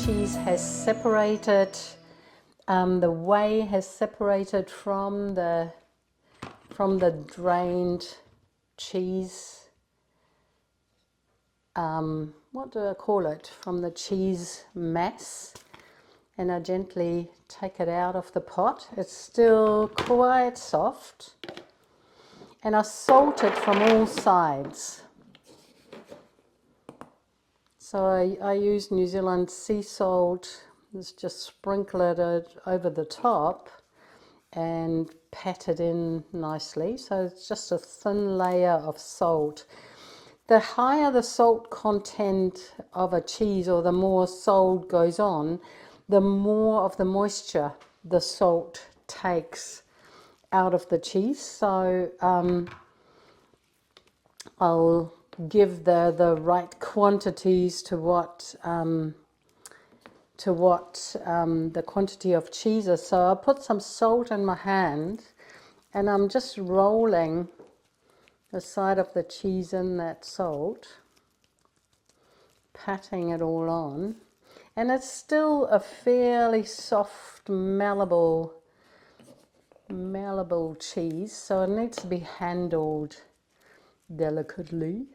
cheese has separated, the whey has separated from the drained cheese, what do I call it, from the cheese mass, and I gently take it out of the pot. It's still quite soft, and I salt it from all sides. So I use New Zealand sea salt. Just sprinkle it over the top and pat it in nicely. So it's just a thin layer of salt. The higher the salt content of a cheese, or the more salt goes on, the more of the moisture the salt takes out of the cheese. So I'll give the right quantities to what the quantity of cheese is. So I'll put some salt in my hand, and I'm just rolling the side of the cheese in that salt, patting it all on, and it's still a fairly soft, malleable cheese, so it needs to be handled delicately,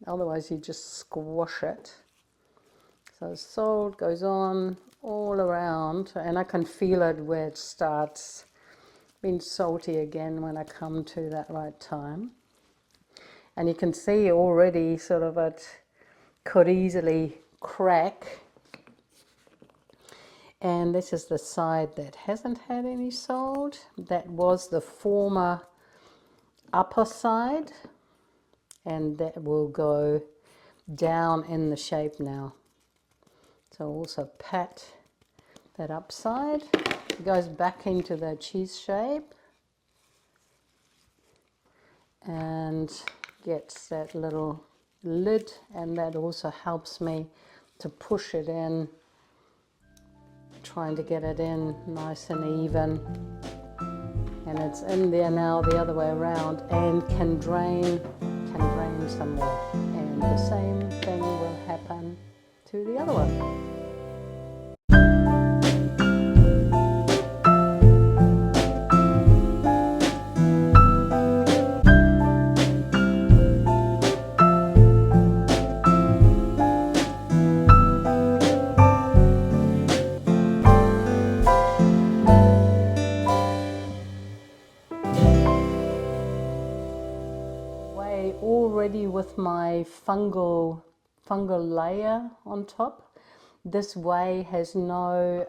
otherwise you just squash it. So salt goes on all around, and I can feel it where it starts being salty again when I come to that right time. And you can see already sort of it could easily crack. And this is the side that hasn't had any salt. That was the former upper side, and that will go down in the shape now. So also pat that upside. It goes back into the cheese shape and gets that little lid, and that also helps me to push it in, trying to get it in nice and even. And it's in there now the other way around, and can drain some more. And the same thing will happen to the other one. Already with my fungal layer on top. This whey has no,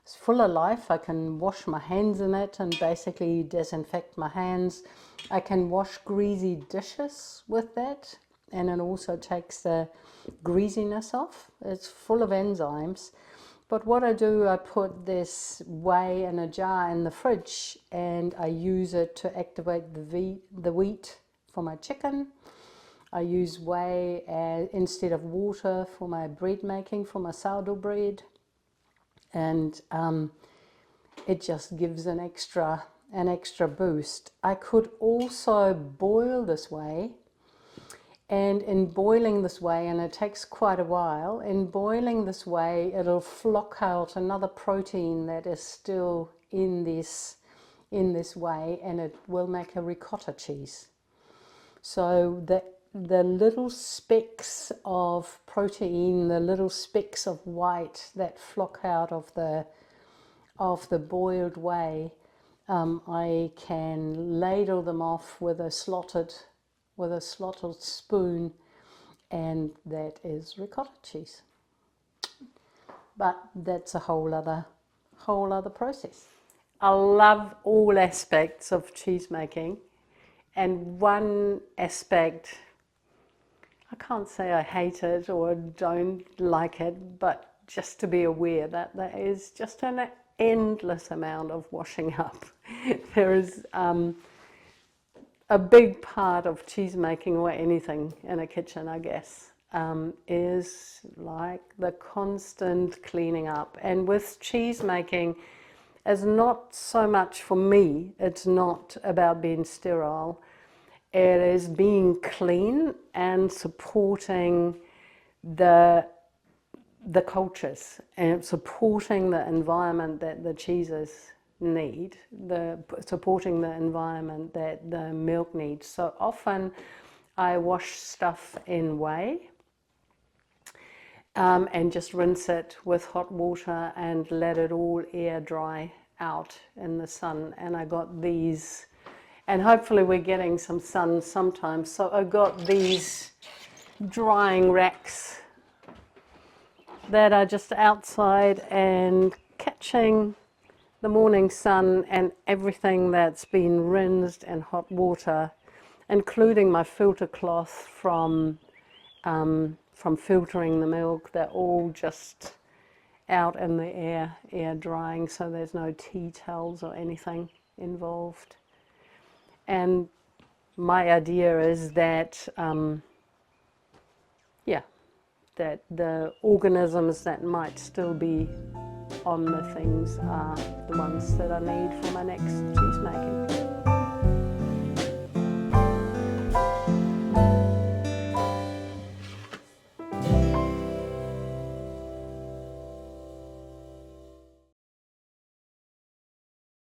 it's full of life. I can wash my hands in it and basically disinfect my hands. I can wash greasy dishes with that, and it also takes the greasiness off. It's full of enzymes. But what I do, I put this whey in a jar in the fridge, and I use it to activate the wheat for my chicken. I use whey instead of water for my bread making, for my sourdough bread, and it just gives an extra boost. I could also boil this whey, and in boiling this whey, and it takes quite a while, in boiling this whey it'll flock out another protein that is still in this whey, and it will make a ricotta cheese. So the little specks of protein, the little specks of white that flock out of the boiled whey, I can ladle them off with a slotted spoon, and that is ricotta cheese. But that's a whole other process. I love all aspects of cheese making. And one aspect, I can't say I hate it or don't like it, but just to be aware that there is just an endless amount of washing up. There is a big part of cheese making, or anything in a kitchen, I guess, is like the constant cleaning up. And with cheese making, is not so much, for me, it's not about being sterile. It is being clean and supporting the the cultures and supporting the environment that the cheeses need, supporting the environment that the milk needs. So often I wash stuff in whey and just rinse it with hot water and let it all air dry out in the sun. And I got these, and hopefully we're getting some sun sometimes, so I got these drying racks that are just outside and catching the morning sun and everything that's been rinsed in hot water, including my filter cloth from filtering the milk. They're all just out in the air drying, so there's no tea towels or anything involved. And my idea is that that the organisms that might still be on the things are the ones that I need for my next cheese making.